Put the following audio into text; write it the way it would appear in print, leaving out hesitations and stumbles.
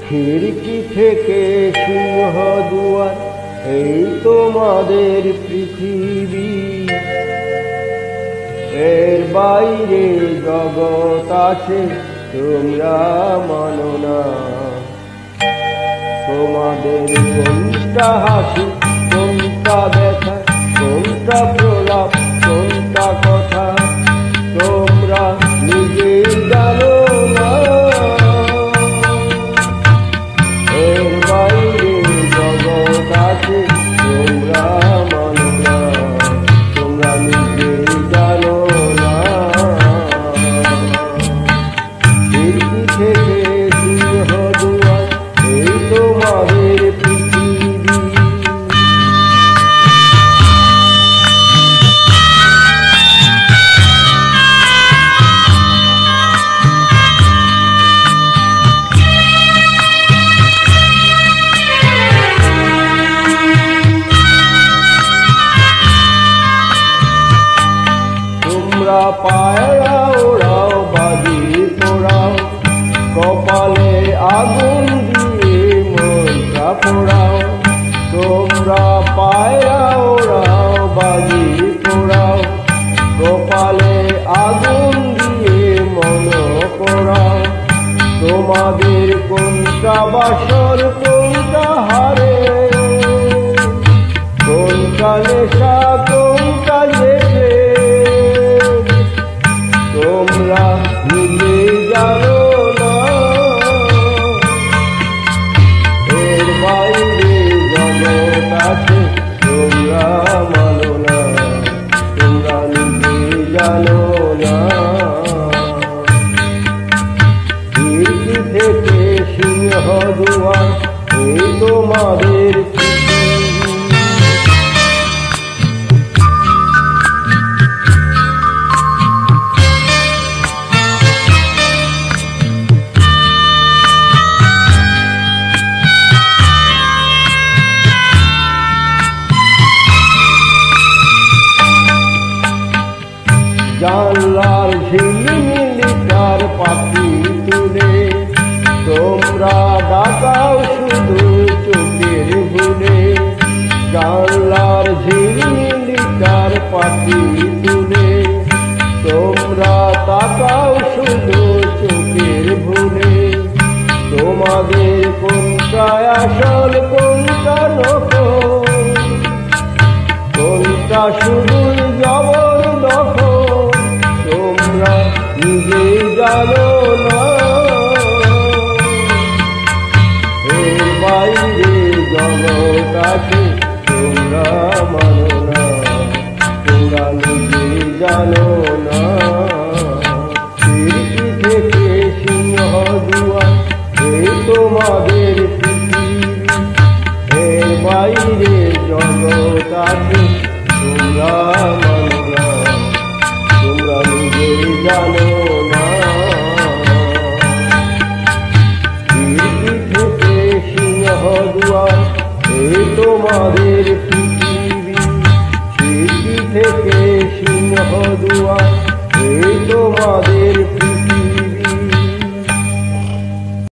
খিড়কি থেকে সিংহ দুয়ার, এই তোমাদের পৃথিবী। এর বাইরে জগৎ আছে, তোমরা মানো না। তোমাদের কোনটা হাসি, কোনটা ব্যথা, কোনটা প্রলাপ, কোনটা কথা, তোমরা নিজেই জানো না। এর বাইরে জগৎ আছে, তোমরা মানো না, তোমরা নিজেই জানো না। খিড়কি থেকে সিংহ দুয়ার, এই তোমাদের পৃথিবী। তোমরা পায়রা ওড়াও, বাজি পোড়াও, কপালে আগুন দিয়ে মনটা পোড়াও। তোমরা পায়রা ওড়াও, বাজি পোড়াও, কপালে আগুন দিয়ে মন পোড়াও। তোমাদের কোনটা বাসর, কোনটা হারে, কোনটা নেশা, কোনটা জেঠে, তোমরা নিজেই জানো না। এর বাইরে জগৎ আছে, তোমরা মানো না, তোমরা নিজেই জানো না। খিড়কি থেকে সিংহ দুয়ার, এই তোমাদের পৃথিবী। জানলার ঝিলিমিলি তার পাখি তুলে, তোমরা ডাকাও শুধু চোখের ভুলে। জানলার ঝিলিমিলি তার পাখি তুলে, তোমরা তাকাও শুধু চোখের ভুলে। তোমাদের কোনটা আসল, কোনটা নকল, কোনটা শুধুই জবরদখল, তোমরা নিজেই জানো না। এর বাইরে জগৎ আছে, তোমরা মানো না, তোমরা নিজেই জানো না। খিড়কি থেকে সিংহ দুয়ার, এই তোমাদের পৃথিবী। এর বাইরে জগৎ আছে, তোমরা মানো না, তোমরা নিজেই জানো না। খিড়কি থেকে সিংহ দুয়ার, এই তোমাদের পৃথিবী। খিড়কি থেকে সিংহ দুয়ার, এই তোমাদের